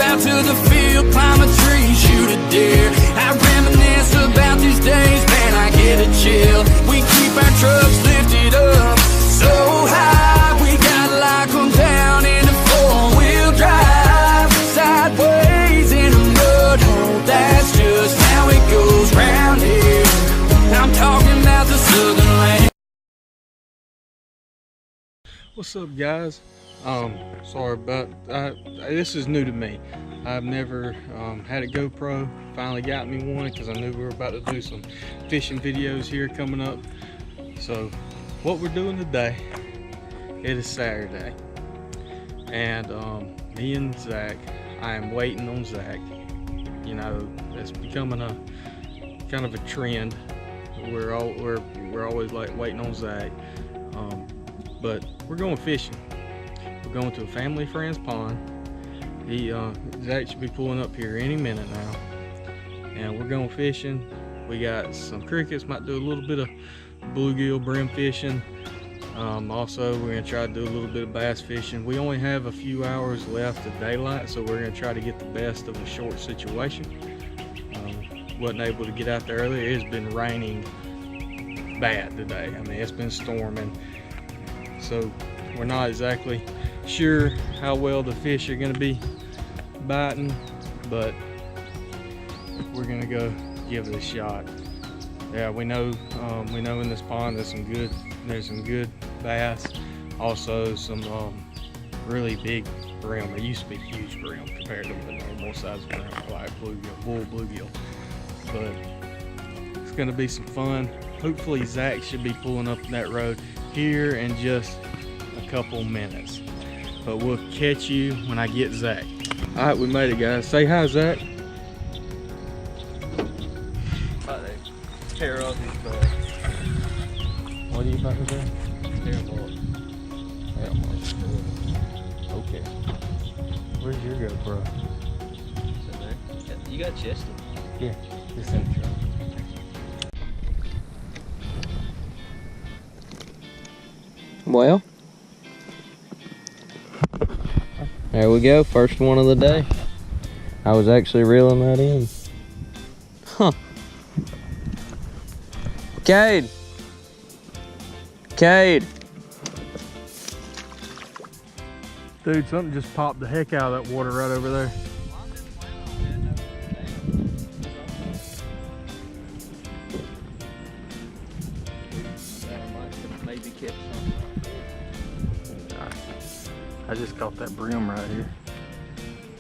out to the field, climb a tree, shoot a deer. I reminisce about these days, man, I get a chill. We keep our trucks lifted up so high, we gotta lock them down in a four-wheel drive. Sideways in a mud hole, that's just how it goes round here. I'm talking about the southern land. What's up, guys? Sorry about this is new to me. I've never had a GoPro. Finally got me one because I knew we were about to do some fishing videos here coming up. So what we're doing today, it is Saturday, and me and Zach, I am waiting on Zach. You know, it's becoming a kind of a trend. We're always like waiting on Zach, but we're going fishing. We're going to a family friend's pond. Zach should be pulling up here any minute now, and we're going fishing. We got some crickets, might do a little bit of bluegill, brim fishing. Also, we're gonna try to do a little bit of bass fishing. We only have a few hours left of daylight, so we're gonna try to get the best of a short situation. Wasn't able to get out there earlier. It's been raining bad today. I mean, it's been storming, so we're not exactly sure how well the fish are gonna be biting, but we're gonna go give it a shot. Yeah, we know in this pond there's some good bass, also some really big brim. They used to be huge brim compared to the normal size brim, like bluegill, bull bluegill. But it's gonna be some fun. Hopefully Zach should be pulling up that road here in just a couple minutes. But we'll catch you when I get Zach. All right, we made it, guys. Say hi, Zach. Tear up his bag. What are you about to do? Tear him up. Okay. Where's your GoPro? It's in there. You got chested. Yeah, just in the truck. Well, there we go. First one of the day. I was actually reeling that in. Huh. Cade! Cade! Dude, something just popped the heck out of that water right over there. Maybe catch something. I just caught that brim right here.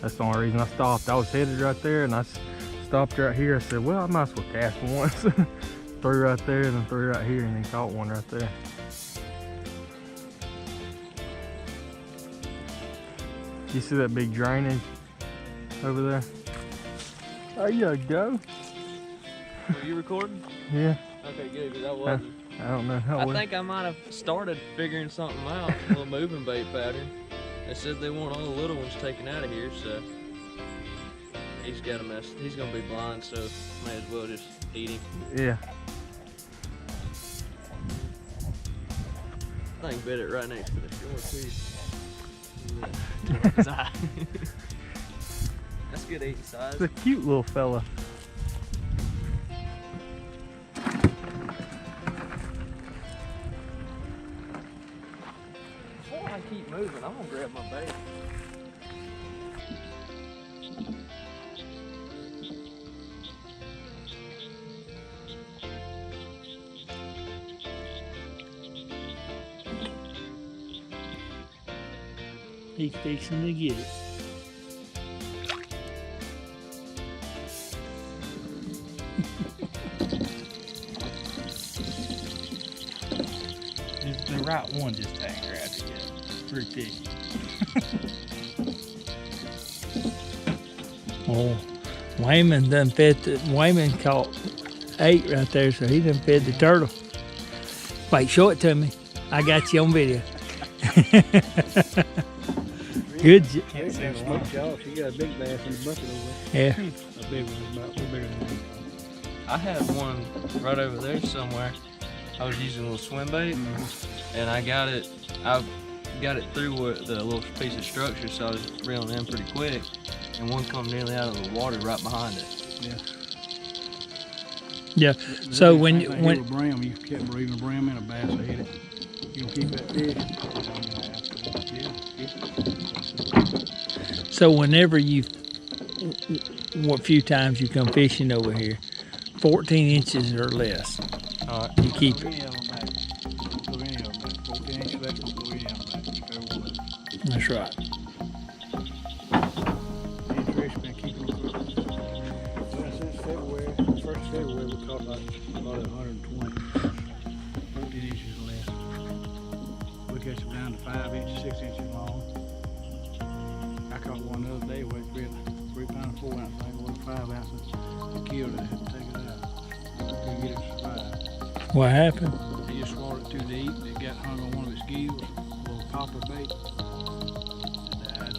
That's the only reason I stopped. I was headed right there and I stopped right here. I said, well, I might as well cast once. Threw right there and then threw right here and then caught one right there. You see that big drainage over there? There you go. Are you recording? Yeah. Okay, good, because I wasn't. I don't know how. I think I might have started figuring something out, a little moving bait pattern. It says they want all the little ones taken out of here, so he's got a mess. He's gonna be blind, so may as well just eat him. Yeah. I think bit it right next to the shore too. That's good eating size. It's a cute little fella. Before I keep moving, I'm gonna grab my bait. He's fixing to get it. The right one just hadn't grabbed it yet. Pretty fishy. Oh, Wayman done fed Wayman caught 8 right there, so he done fed the turtle. Wait, show it to me. I got you on video. Good job. Smoke jaw. She got a big bass in the bucket over there. Yeah. A big one, about way bigger than that. I had one right over there somewhere. I was using a little swim bait, and I got it through the little piece of structure, so I was reeling in pretty quick. and one come nearly out of the water right behind it. Yeah. So when with Bream, you kept breeding a Bream and a bass, so hit it. You can keep that fish. so whenever you, what few times you come fishing over here, 14 inches or less, All right. you keep it. Any of them back. Don't throw any of them back. 14 inches left, don't throw any of them back. Keep every one of them. That's right. Me and Trish been keeping them since February. First of February, we caught about 120. 14 inches or less. We catch them down to 5 inches, 6 inches long. I caught one the other day where it's been 3 pound, 4 ounce thing, or 5 ounces. They killed it, I had to take it out. I couldn't get it to survive. What happened? They just swallowed it too deep. It got hung on one of its gills, a little copper bait. It died.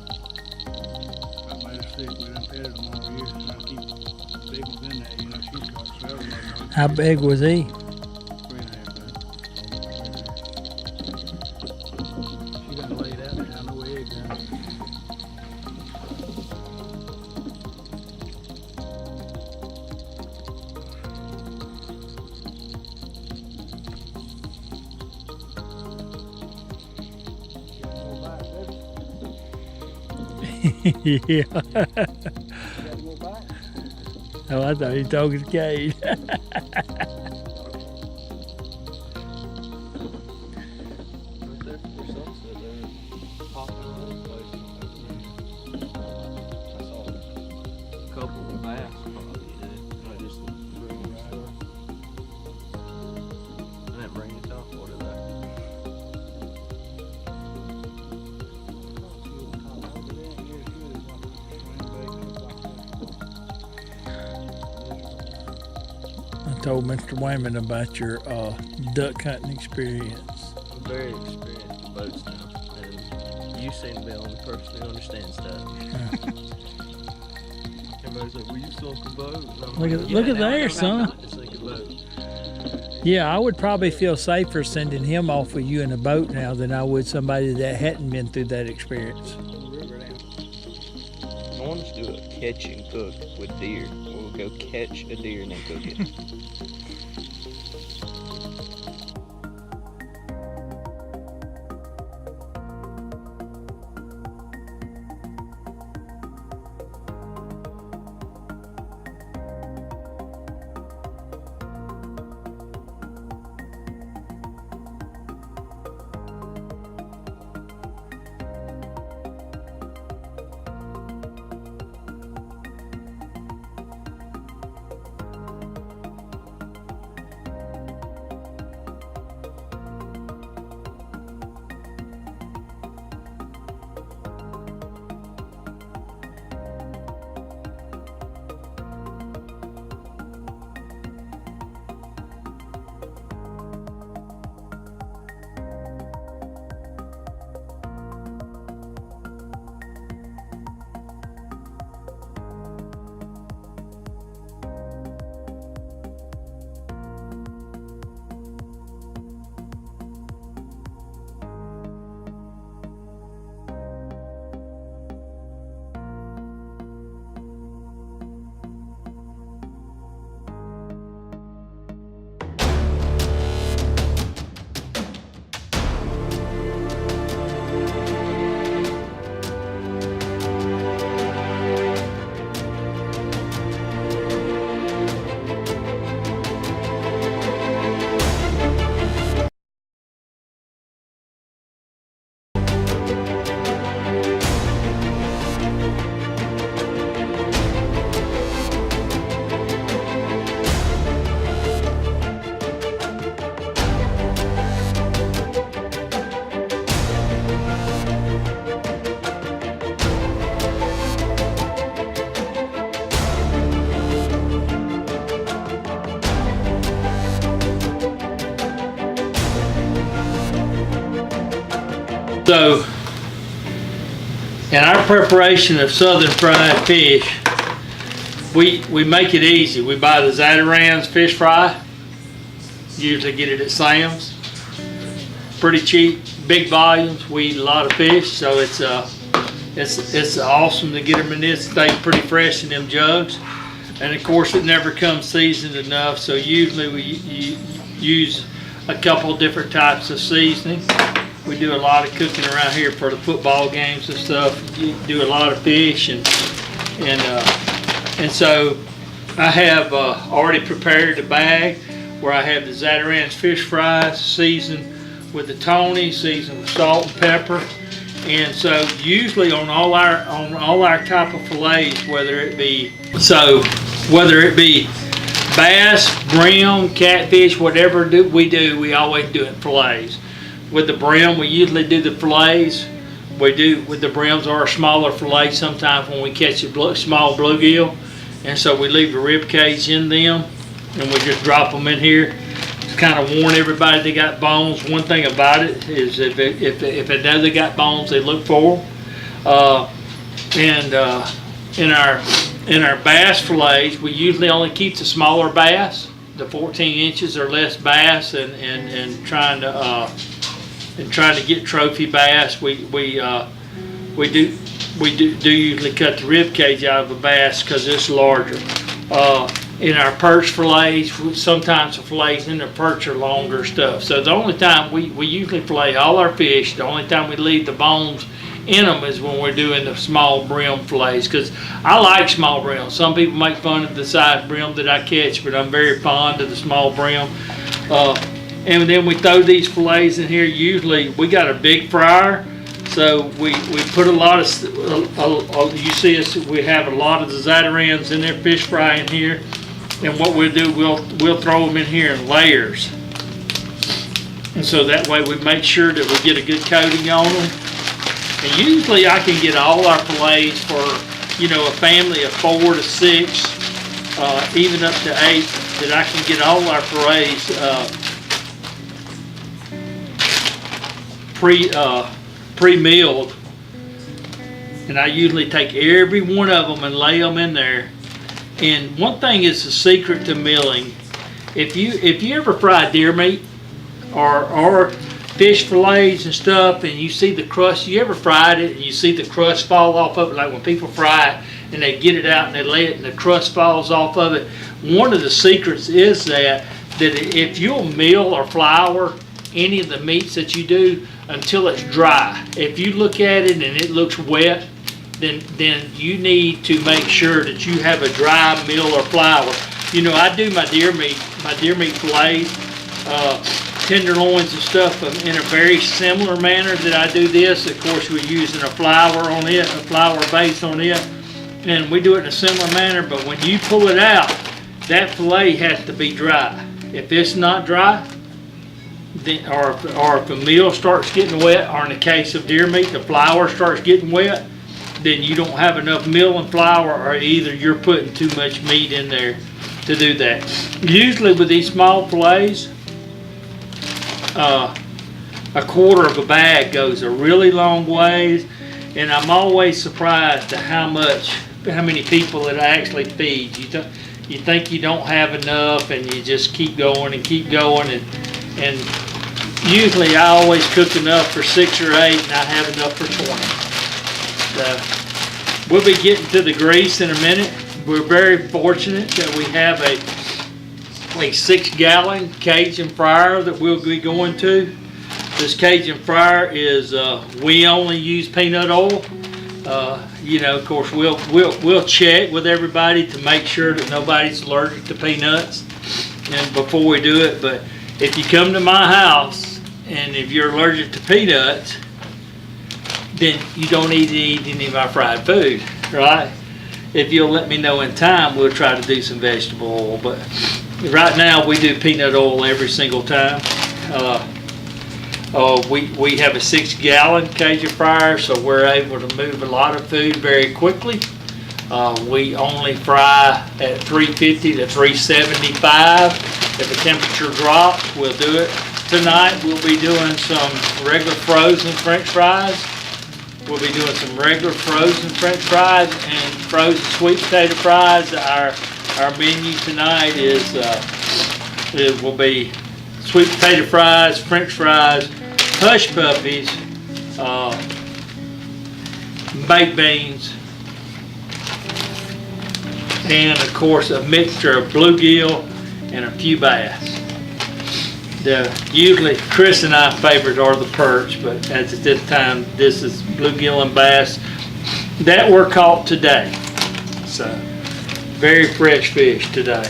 Got made her sick. We done petted them all year, trying to keep big ones in there. You know, she's got several of them. How big was he? 3.5 pounds. She done laid out there. I know where egg down. Yeah. Got more bites? Oh, I thought he was talking to Cade. Right there for sunset, they're popping all over the place. I saw a couple of bass probably today. I just bring it right up. I didn't bring the top water there. I told Mr. Wayman about your duck hunting experience. I'm very experienced with boats now, and you seem to be the only person who understands that. Everybody's like, "Well, you sunk a boat." And I'm Look like, at- "Yeah, look at now I there, know how son." not to sink a boat." Yeah, I would probably feel safer sending him off with you in a boat now than I would somebody that hadn't been through that experience. I want us to do a catch and cook with deer. We'll go catch a deer and then cook it. So, in our preparation of southern fried fish, we make it easy. We buy the Zatarans fish fry. Usually get it at Sam's. Pretty cheap, big volumes. We eat a lot of fish, so it's It's awesome to get them in this. Stay pretty fresh in them jugs. And of course it never comes seasoned enough, so usually we use a couple different types of seasoning. We do a lot of cooking around here for the football games and stuff. You do a lot of fish and so I have already prepared the bag where I have the Zatarain's fish fries seasoned with the Tony, seasoned with salt and pepper. And so usually on all our type of fillets, whether it be bass, brim, catfish, whatever we always do it fillets. With the brim, we usually do the fillets. We do with the brims or smaller fillets sometimes when we catch a small bluegill, and so we leave the rib cage in them, and we just drop them in here. To kind of warn everybody they got bones. One thing about it is if it knows they got bones, they look for them. In our bass fillets, we usually only keep the smaller bass, the 14 inches or less bass, and trying to get trophy bass. We do usually cut the rib cage out of a bass because it's larger. In our perch fillets, sometimes the fillets in the perch are longer stuff. So the only time we usually fillet all our fish, the only time we leave the bones in them is when we're doing the small brim fillets, because I like small brim. Some people make fun of the size brim that I catch, but I'm very fond of the small brim. And then we throw these fillets in here. Usually we got a big fryer, so we put a lot of, you see us, we have a lot of the Zatarain's in their fish fry in here. And what we'll do, we'll throw them in here in layers. And so that way we make sure that we get a good coating on them. And usually I can get all our fillets for, a family of 4 to 6, even up to 8, that I can get all our fillets pre-milled. And I usually take every one of them and lay them in there. And one thing is the secret to milling. If you ever fry deer meat or fish fillets and stuff, and you see the crust, you ever fried it and you see the crust fall off of it, like when people fry it and they get it out and they lay it and the crust falls off of it. One of the secrets is that if you'll mill or flour any of the meats that you do until it's dry, if you look at it and it looks wet, then you need to make sure that you have a dry mill or flour. I do my deer meat fillets, tenderloins and stuff in a very similar manner that I do this. Of course, we're using a flour base on it, and we do it in a similar manner, but when you pull it out, that fillet has to be dry. If it's not dry, then, or if the meal starts getting wet, or in the case of deer meat, the flour starts getting wet, then you don't have enough meal and flour, or either you're putting too much meat in there to do that. Usually with these small fillets, a quarter of a bag goes a really long ways, and I'm always surprised at how many people it actually feeds. You think you don't have enough, and you just keep going and keep going, and usually I always cook enough for 6 or 8, and I have enough for 20. We'll be getting to the grease in a minute. We're very fortunate that we have a 6-gallon Cajun fryer that we'll be going to. This Cajun fryer is we only use peanut oil. Of course we'll check with everybody to make sure that nobody's allergic to peanuts, and before we do it. But if you come to my house and if you're allergic to peanuts, then you don't need to eat any of my fried food, right? If you'll let me know in time, we'll try to do some vegetable oil. But right now, we do peanut oil every single time. We have a 6-gallon Cajun fryer, so we're able to move a lot of food very quickly. We only fry at 350 to 375. If the temperature drops, we'll do it. Tonight, we'll be doing some regular frozen French fries. We'll be doing some regular frozen French fries and frozen sweet potato fries. Our menu tonight will be sweet potato fries, French fries, hush puppies, baked beans, and of course a mixture of bluegill and a few bass. Usually Chris and I's favorites are the perch, but at this time this is bluegill and bass that were caught today. So very fresh fish today.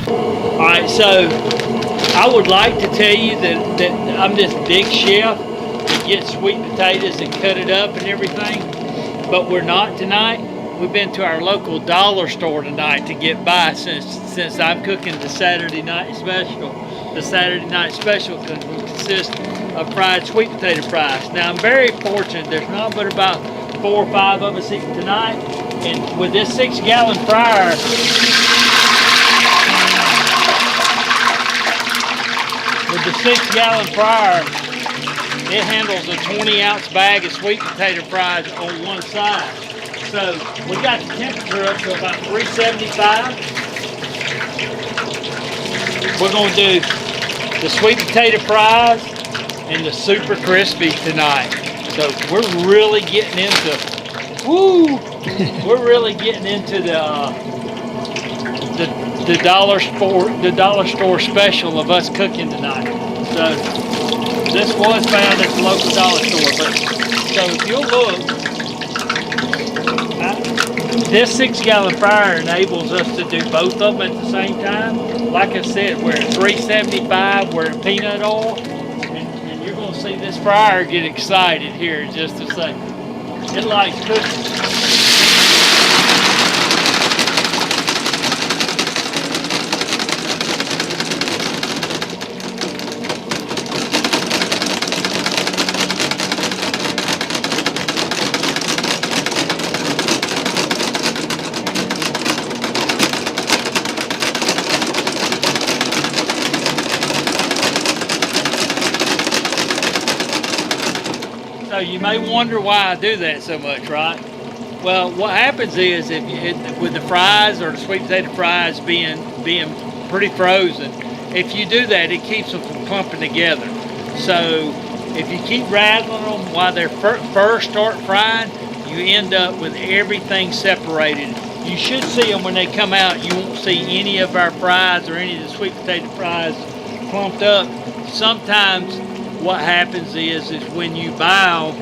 Alright, so I would like to tell you that I'm this big chef that gets sweet potatoes and cut it up and everything, but we're not tonight. We've been to our local dollar store tonight to get by since I'm cooking the Saturday night special. The Saturday night special consists of fried sweet potato fries. Now I'm very fortunate. There's not but about 4 or 5 of us eating tonight, and with this 6-gallon fryer, it handles a 20-ounce bag of sweet potato fries on one side. So we got the temperature up to about 375. We're going to do the sweet potato fries and the super crispy tonight. So we're really getting into, we're really getting into the dollar store special of us cooking tonight. So this was found at the local dollar store, but so if you'll look, this 6-gallon fryer enables us to do both of them at the same time. Like I said, we're at 375, we're at peanut oil, and you're going to see this fryer get excited here in just a second. It likes cooking. So you may wonder why I do that so much, right? Well, what happens is with the fries or the sweet potato fries being pretty frozen, if you do that, it keeps them from clumping together. So if you keep rattling them while they're first start frying, you end up with everything separated. You should see them when they come out. You won't see any of our fries or any of the sweet potato fries clumped up. Sometimes what happens is when you buy them,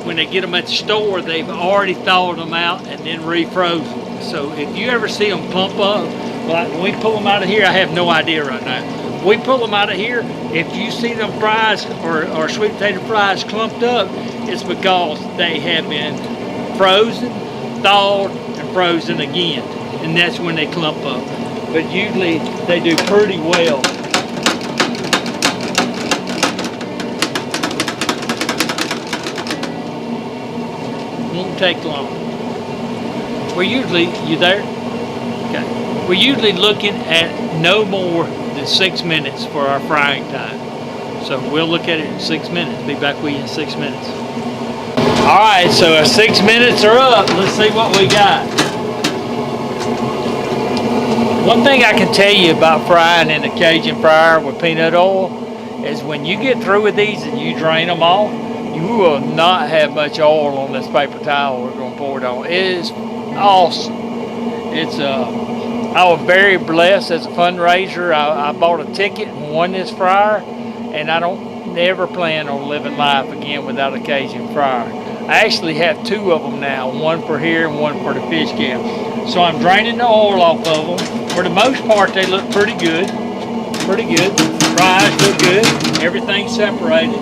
when they get them at the store, they've already thawed them out and then refrozen. So if you ever see them plump up, like when we pull them out of here, I have no idea right now. We pull them out of here, if you see them fries or sweet potato fries clumped up, it's because they have been frozen, thawed, and frozen again. And that's when they clump up. But usually they do pretty well. Won't take long. We're usually, you there? Okay. We're usually looking at no more than 6 minutes for our frying time. So we'll look at it in 6 minutes. Be back with you in 6 minutes. All right, so our 6 minutes are up. Let's see what we got. One thing I can tell you about frying in a Cajun fryer with peanut oil is when you get through with these and you drain them off, you will not have much oil on this paper towel we're going to pour it on. It is awesome. It's I was very blessed as a fundraiser. I bought a ticket and won this fryer, and I don't never plan on living life again without a Cajun fryer. I actually have 2 of them now, one for here and one for the fish camp. So I'm draining the oil off of them. For the most part, they look pretty good. Pretty good. The fries look good. Everything's separated.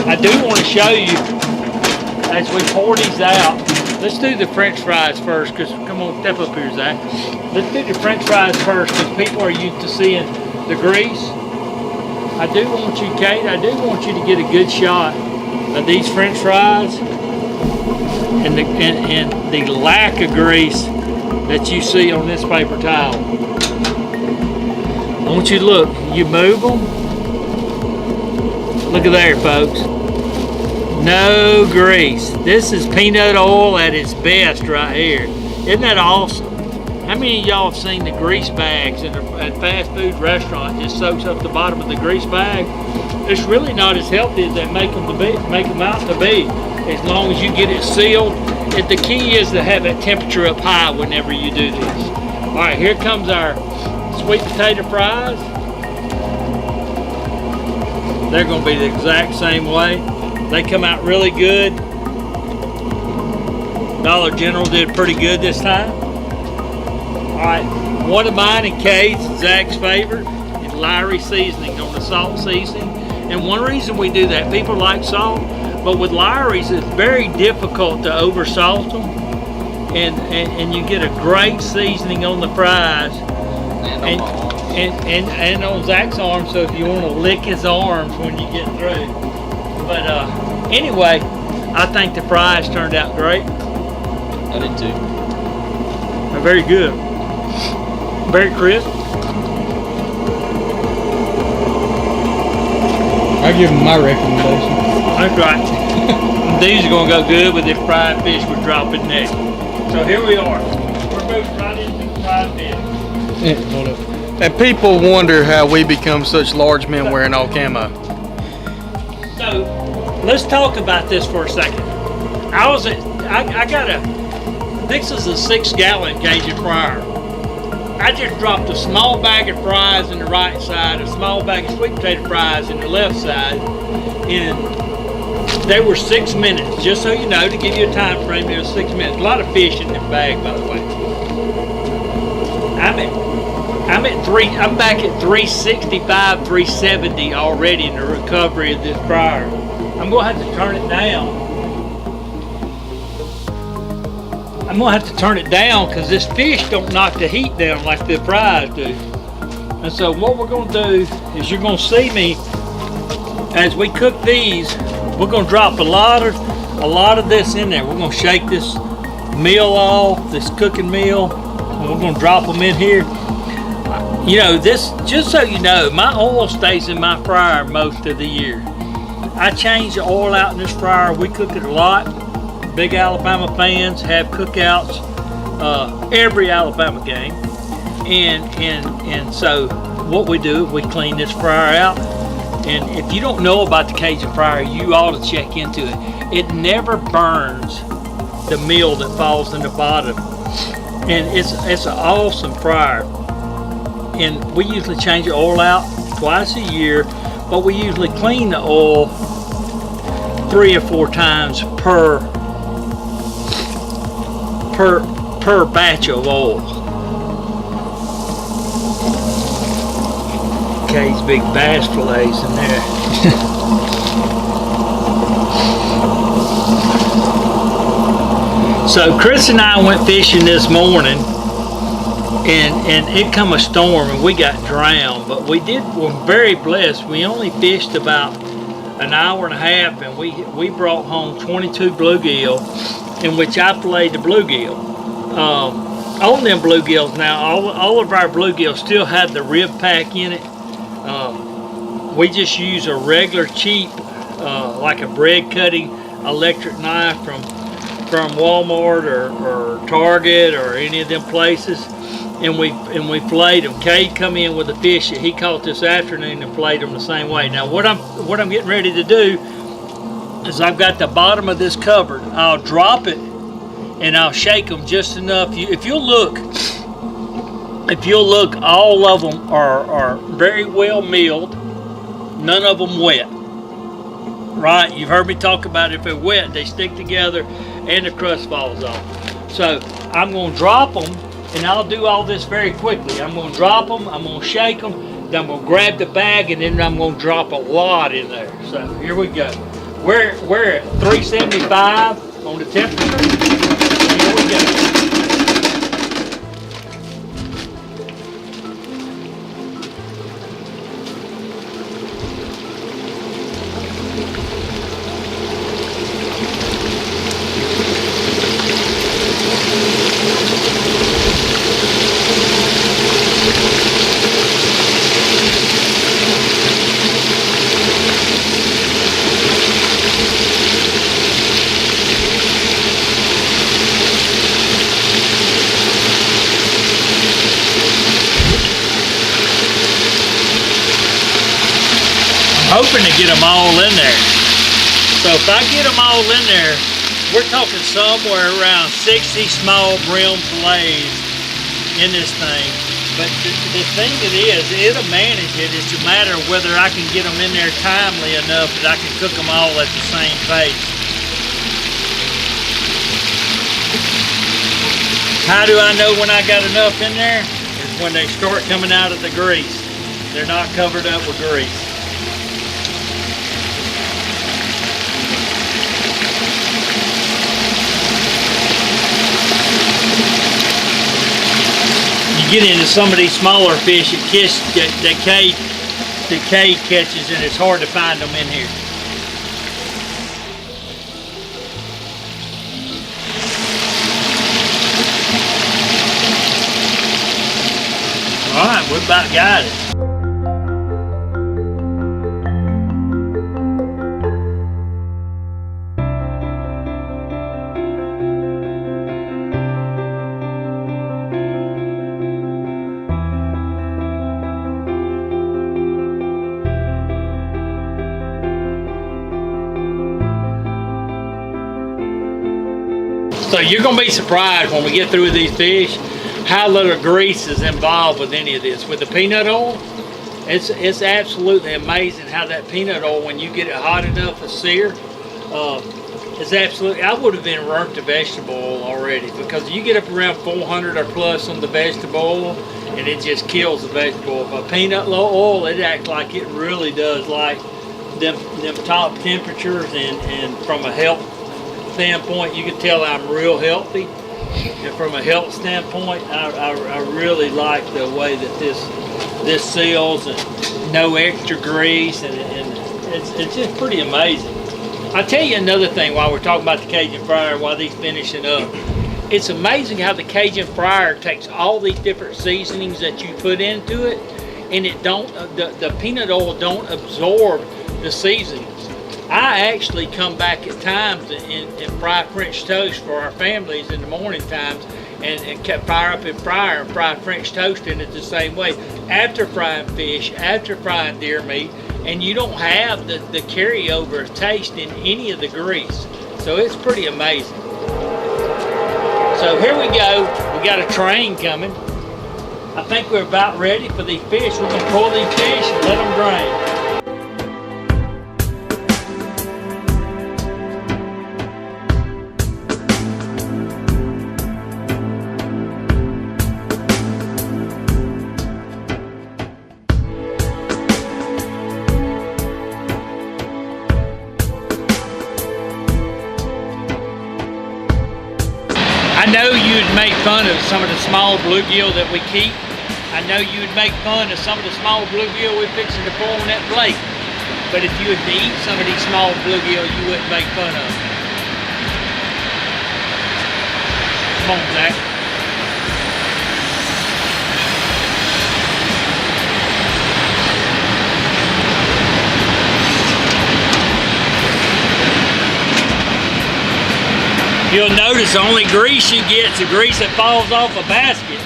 I do want to show you, as we pour these out, let's do the French fries first, because, come on, step up here, Zach. Let's do the French fries first, because people are used to seeing the grease. I do want you, Kate, I do want you to get a good shot of these French fries and the lack of grease that you see on this paper towel. I want you to look, you move them. Look at there, folks. No grease. This is peanut oil at its best right here. Isn't that awesome? How many of y'all have seen the grease bags in a fast food restaurant? Just soaks up the bottom of the grease bag. It's really not as healthy as they make them out to be. As long as you get it sealed. The key is to have that temperature up high whenever you do this. All right, here comes our sweet potato fries. They're going to be the exact same way. They come out really good. Dollar General did pretty good this time. All right, one of mine and Kate's, Zach's favorite, is Lowry seasoning on the salt seasoning. And one reason we do that, people like salt, but with Lowry's, it's very difficult to over salt them. And you get a great seasoning on the fries. And on Zach's arm, so if you want to lick his arms when you get through. But anyway, I think the fries turned out great. I did too. They're very good. Very crisp. I give them my recommendation. That's right. These are going to go good with this fried fish we're dropping next. So here we are. We're moving right into the fried fish. Yeah, hold up. And people wonder how we become such large men wearing all camo. So let's talk about this for a second. This is a 6-gallon Cajun fryer. I just dropped a small bag of fries in the right side, a small bag of sweet potato fries in the left side, and they were 6 minutes. Just so you know, to give you a time frame, there was 6 minutes. A lot of fish in this bag, by the way. I'm back at 365, 370 already in the recovery of this fryer. I'm gonna have to turn it down. Because this fish don't knock the heat down like the fries do. And so what we're gonna do is you're gonna see me as we cook these. We're gonna drop a lot of this in there. We're gonna shake this meal off, this cooking meal, and we're gonna drop them in here. You know, this, just so you know, my oil stays in my fryer most of the year. I change the oil out in this fryer. We cook it a lot. Big Alabama fans have cookouts every Alabama game. And so what we do is we clean this fryer out. And if you don't know about the Cajun fryer, you ought to check into it. It never burns the meal that falls in the bottom. And it's an awesome fryer. And we usually change the oil out twice a year, but we usually clean the oil 3 or 4 times per batch of oil. Kate's big bass fillets in there. So Chris and I went fishing this morning. And it come a storm and we got drowned, but we're very blessed. We only fished about an hour and a half, and we brought home 22 bluegill, in which I filleted the bluegill. On them bluegills now, all of our bluegill still had the rib pack in it. We just use a regular cheap, like a bread cutting electric knife from Walmart or Target or any of them places. And we filleted them. Cade come in with a fish that he caught this afternoon and filleted them the same way. Now what I'm getting ready to do is I've got the bottom of this covered. I'll drop it and I'll shake them just enough. If you'll look, all of them are very well milled. None of them wet. Right? You've heard me talk about if they're wet, they stick together and the crust falls off. So I'm going to drop them. And I'll do all this very quickly. I'm going to drop them, I'm going to shake them, then I'm going to grab the bag, and then I'm going to drop a lot in there. So here we go. We're at 375 on the temperature. Here we go. hoping to get them all in there. So if I get them all in there, we're talking somewhere around 60 small brim fillets in this thing. But the thing it is, it'll manage it. It's a matter of whether I can get them in there timely enough that I can cook them all at the same pace. How do I know when I got enough in there? It's when they start coming out of the grease. They're not covered up with grease. You get into some of these smaller fish, decay catches, and it's hard to find them in here. All right, we about got it. So you're gonna be surprised when we get through with these fish how little grease is involved with any of this. With the peanut oil, it's absolutely amazing how that peanut oil, when you get it hot enough to sear, it's absolutely, I would have been burnt to vegetable oil already, because you get up around 400 or plus on the vegetable oil and it just kills the vegetable oil. But peanut oil, it acts like it really does like them top temperatures, and from a health standpoint, you can tell I'm real healthy. And from a health standpoint, I really like the way that this seals, and no extra grease, and it's just pretty amazing. I'll tell you another thing while we're talking about the Cajun fryer, while these finishing up. It's amazing how the Cajun fryer takes all these different seasonings that you put into it, and it don't, the peanut oil don't absorb the seasonings. I actually come back at times and fry French toast for our families in the morning times, and fire up and fryer and fry French toast in it the same way. After frying fish, after frying deer meat, and you don't have the carryover taste in any of the grease. So it's pretty amazing. So here we go. We got a train coming. I think we're about ready for these fish. We're gonna pull these fish and let them drain. I know you'd make fun of some of the small bluegill that we keep. I know you would make fun of some of the small bluegill we're fixing to pull on that plate. But if you had to eat some of these small bluegill, you wouldn't make fun of them. Come on, Zach. You'll notice the only grease you get is the grease that falls off a basket.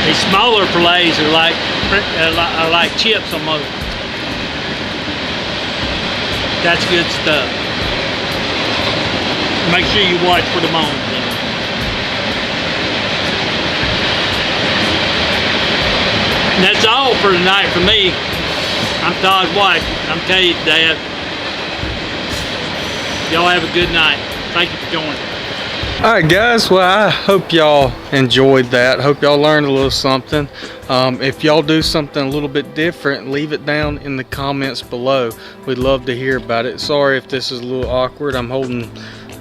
These smaller fillets are like chips almost. That's good stuff. Make sure you watch for the bones. And that's all for tonight for me. I'm Todd White. I'm telling you, Dad. Y'all have a good night. Thank you for joining. All right, guys. Well, I hope y'all enjoyed that. Hope y'all learned a little something. If y'all do something a little bit different, leave it down in the comments below. We'd love to hear about it. Sorry if this is a little awkward. I'm holding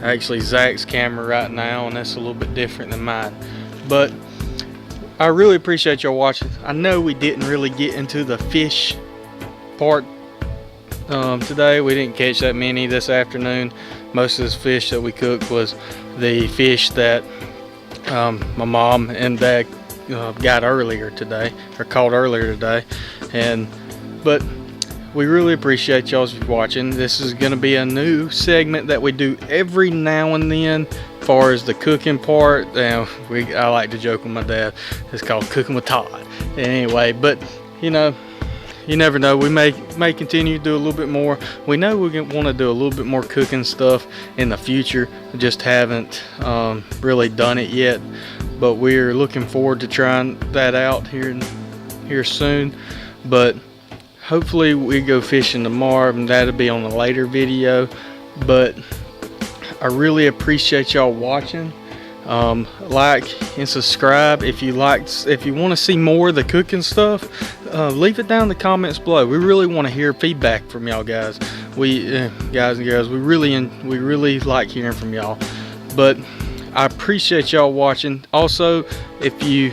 actually Zach's camera right now, and that's a little bit different than mine. But I really appreciate y'all watching. I know we didn't really get into the fish part today. We didn't catch that many this afternoon. Most of this fish that we cooked was the fish that my mom and Dad got earlier today, or caught earlier today. But we really appreciate y'all watching. This is going to be a new segment that we do every now and then. As far as the cooking part, I like to joke with my dad. It's called Cooking with Todd. Anyway, but you know, you never know. We may continue to do a little bit more. We know we want to do a little bit more cooking stuff in the future. We just haven't really done it yet. But we're looking forward to trying that out here soon. But hopefully we go fishing tomorrow, and that'll be on a later video. But I really appreciate y'all watching. Like and subscribe if you want to see more of the cooking stuff. Leave it down in the comments below. We really want to hear feedback from y'all guys. Guys and girls, we really like hearing from y'all. But I appreciate y'all watching. Also, if you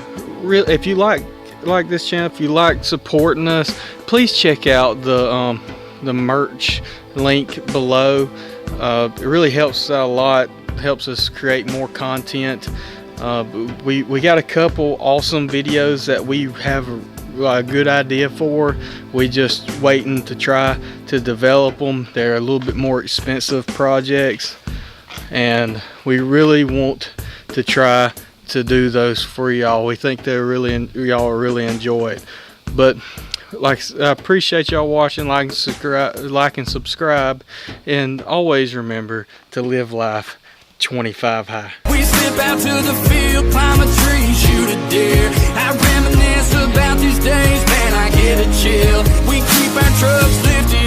like this channel, if you like supporting us, please check out the merch link below. It really helps us out a lot, helps us create more content. We got a couple awesome videos that we have a good idea for. We just waiting to try to develop them. They're a little bit more expensive projects, and we really want to try to do those for y'all. We think y'all really enjoy it. But I appreciate y'all watching. Like and subscribe, and always remember to live life 25 high. We slip out to the field, climb a tree, shoot a deer. I reminisce about these days, man, I get a chill. We keep our trucks lifted